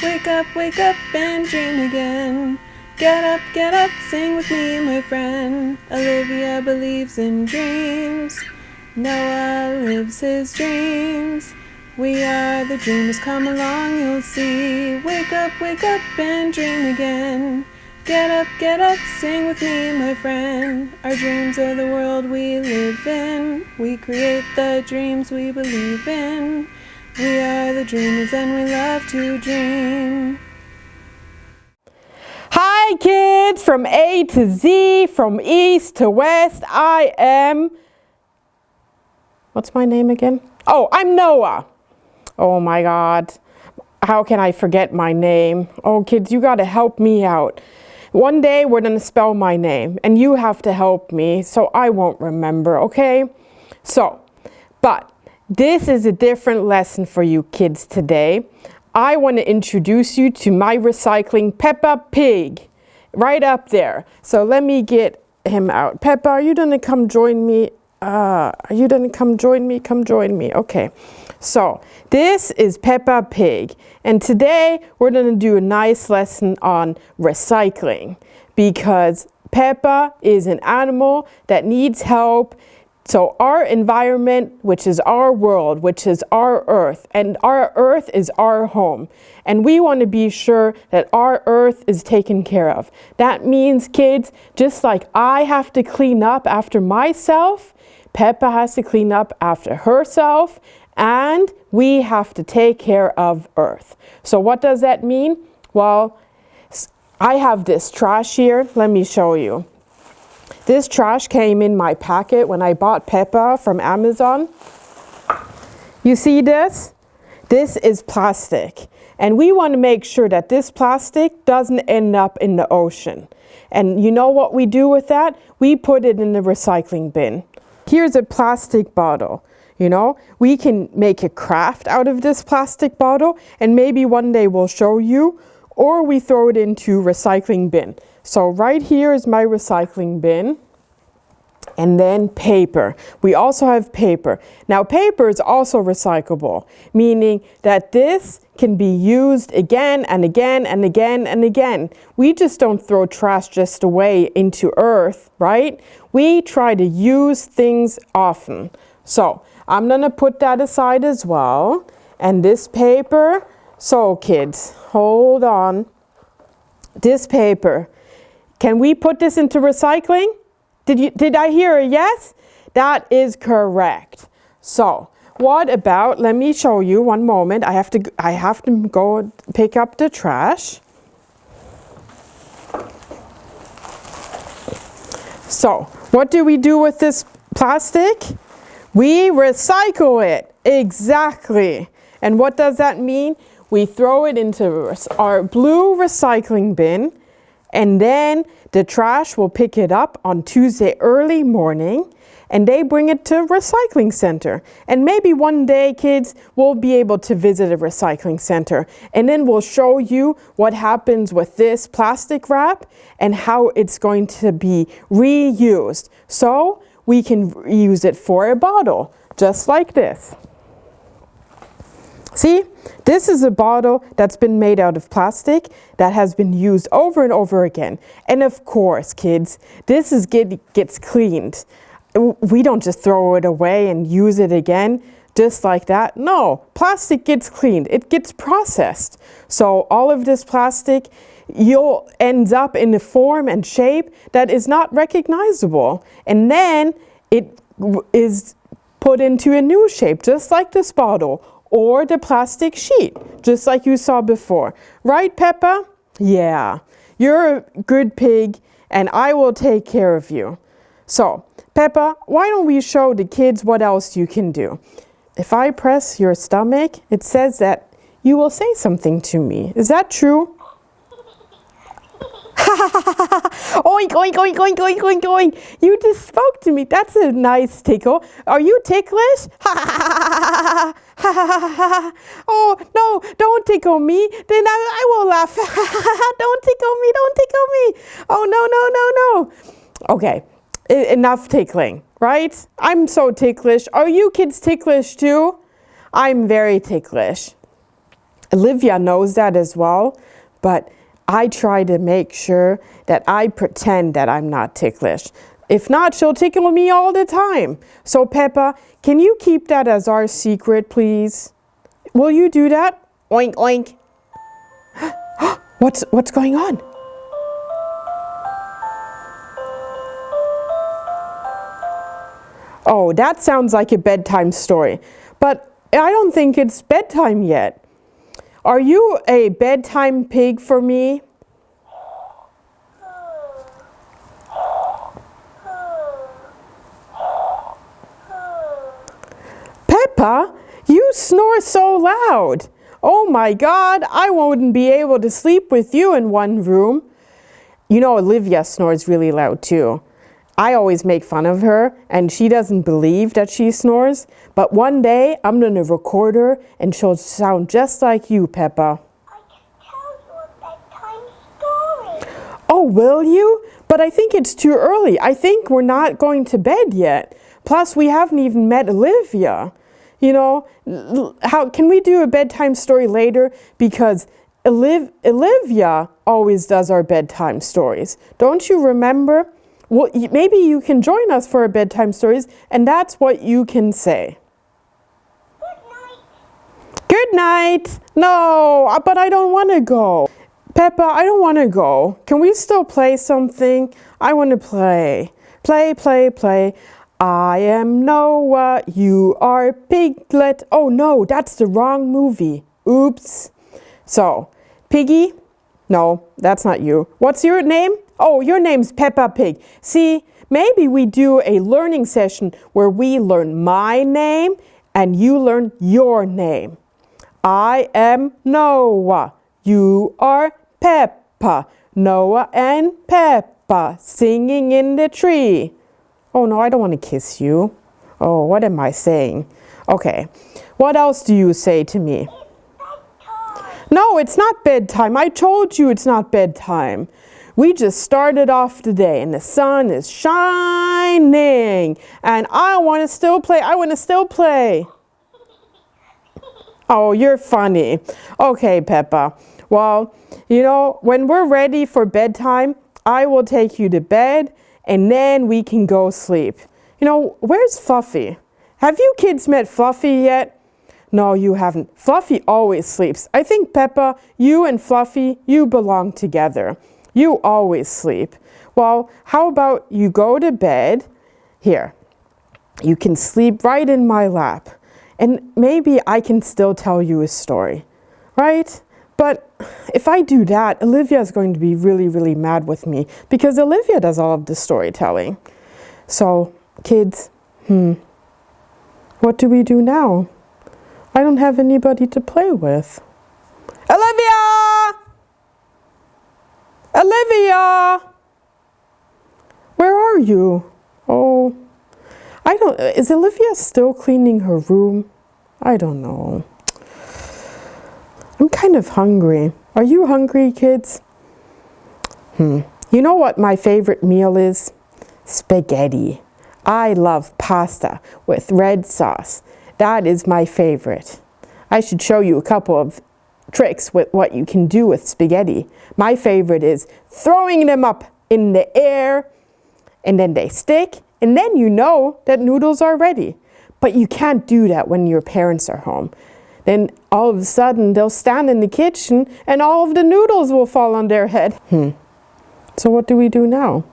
wake up and dream again. Get up, sing with me, my friend. Olivia believes in dreams. Noah lives his dreams. We are the dreamers, come along, you'll see. Wake up and dream again. Get up, sing with me, my friend. Our dreams are the world we live in. We create the dreams we believe in. We are the dreamers and we love to dream. Hi kids, from A to Z, from East to West, I am... What's my name again? Oh, I'm Noah. Oh my God, how can I forget my name? Oh kids, you gotta help me out. One day we're gonna spell my name and you have to help me so I won't remember, okay? But this is a different lesson for you kids today. I want to introduce you to my recycling Peppa Pig, right up there. So let me get him out. Peppa, are you gonna come join me? Are you gonna come join me? Come join me. Okay. So this is Peppa Pig, and today we're gonna do a nice lesson on recycling because Peppa is an animal that needs help. So our environment, which is our world, which is our earth, and our earth is our home. And we want to be sure that our earth is taken care of. That means, kids, just like I have to clean up after myself, Peppa has to clean up after herself, and we have to take care of earth. So what does that mean? Well, I have this trash here. Let me show you. This trash came in my packet when I bought Peppa from Amazon. You see this? This is plastic. And we want to make sure that this plastic doesn't end up in the ocean. And you know what we do with that? We put it in the recycling bin. Here's a plastic bottle. You know, we can make a craft out of this plastic bottle, and maybe one day we'll show you, or we throw it into recycling bin. So right here is my recycling bin. And then paper. We also have paper. Now paper is also recyclable, meaning that this can be used again and again and again and again. We just don't throw trash just away into earth, right? We try to use things often. So I'm gonna put that aside as well. And this paper, so kids, hold on. This paper, can we put this into recycling? Did I hear a yes? That is correct. So what about, let me show you one moment. I have to go pick up the trash. So what do we do with this plastic? We recycle it. Exactly. And what does that mean? We throw it into our blue recycling bin, and then the trash will pick it up on Tuesday early morning, and they bring it to a recycling center. And maybe one day, kids, we'll be able to visit a recycling center, and then we'll show you what happens with this plastic wrap and how it's going to be reused. So we can use it for a bottle, just like this. See, this is a bottle that's been made out of plastic that has been used over and over again. And of course, kids, this gets cleaned. We don't just throw it away and use it again just like that. No, plastic gets cleaned. It gets processed. So all of this plastic, you'll end up in a form and shape that is not recognizable. And then it is put into a new shape, just like this bottle, or the plastic sheet, just like you saw before. Right, Peppa? Yeah, you're a good pig, and I will take care of you. So, Peppa, why don't we show the kids what else you can do? If I press your stomach, it says that you will say something to me. Is that true? Oink, oink, oink, oink, oink, oink, oink. You just spoke to me. That's a nice tickle. Are you ticklish? Oh, no, don't tickle me. Then I will laugh. Don't tickle me, don't tickle me. Oh, no, no, no, no. Okay, enough tickling, right? I'm so ticklish. Are you kids ticklish too? I'm very ticklish. Olivia knows that as well, but I try to make sure that I pretend that I'm not ticklish. If not, she'll tickle me all the time. So Peppa, can you keep that as our secret, please? Will you do that? Oink, oink. What's going on? Oh, that sounds like a bedtime story, but I don't think it's bedtime yet. Are you a bedtime pig for me? Peppa, you snore so loud. Oh my God, I wouldn't be able to sleep with you in one room. You know, Olivia snores really loud too. I always make fun of her, and she doesn't believe that she snores. But one day, I'm going to record her, and she'll sound just like you, Peppa. I can tell you a bedtime story. Oh, will you? But I think it's too early. I think we're not going to bed yet. Plus, we haven't even met Olivia. You know, how can we do a bedtime story later? Because Olivia always does our bedtime stories. Don't you remember? Well, maybe you can join us for our bedtime stories, and that's what you can say. Good night. Good night. No, but I don't want to go. Peppa, I don't want to go. Can we still play something? I want to play. Play, play, play. I am Noah, you are Piglet. Oh no, that's the wrong movie. Oops. So, Piggy? No, that's not you. What's your name? Oh, your name's Peppa Pig. See, maybe we do a learning session where we learn my name and you learn your name. I am Noah. You are Peppa. Noah and Peppa singing in the tree. Oh no, I don't want to kiss you. Oh, what am I saying? Okay, what else do you say to me? No, it's not bedtime. I told you it's not bedtime. We just started off the day and the sun is shining. And I want to still play. I want to still play. Oh, you're funny. Okay, Peppa. Well, you know, when we're ready for bedtime, I will take you to bed and then we can go sleep. You know, where's Fluffy? Have you kids met Fluffy yet? No, you haven't. Fluffy always sleeps. I think, Peppa, you and Fluffy, you belong together. You always sleep. Well, how about you go to bed? Here, you can sleep right in my lap. And maybe I can still tell you a story, right? But if I do that, Olivia is going to be really, really mad with me because Olivia does all of the storytelling. So, kids, what do we do now? I don't have anybody to play with. Olivia! Olivia! Where are you? Oh, is Olivia still cleaning her room? I don't know. I'm kind of hungry. Are you hungry, kids? You know what my favorite meal is? Spaghetti. I love pasta with red sauce. That is my favorite. I should show you a couple of tricks with what you can do with spaghetti. My favorite is throwing them up in the air and then they stick and then you know that noodles are ready. But you can't do that when your parents are home. Then all of a sudden they'll stand in the kitchen and all of the noodles will fall on their head. So what do we do now?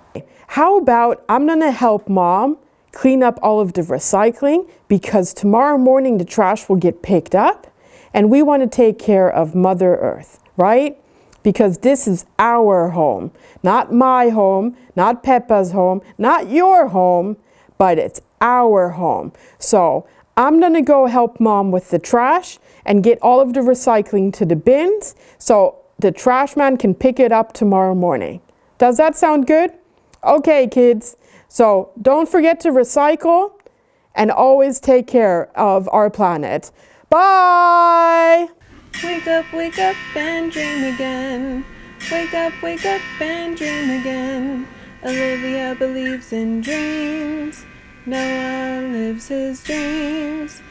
How about I'm gonna help Mom clean up all of the recycling because tomorrow morning the trash will get picked up and we want to take care of Mother Earth, right? Because this is our home, not my home, not Peppa's home, not your home, but it's our home. So I'm gonna go help Mom with the trash and get all of the recycling to the bins so the trash man can pick it up tomorrow morning. Does that sound good? Okay, kids. So don't forget to recycle and always take care of our planet. Bye! Wake up and dream again. Wake up and dream again. Olivia believes in dreams. Noah lives his dreams.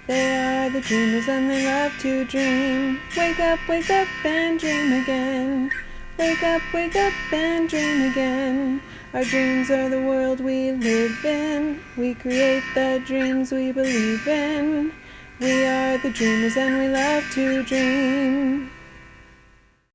They are the dreamers and they love to dream. Wake up and dream again. Wake up and dream again. Our dreams are the world we live in. We create the dreams we believe in. We are the dreamers and we love to dream.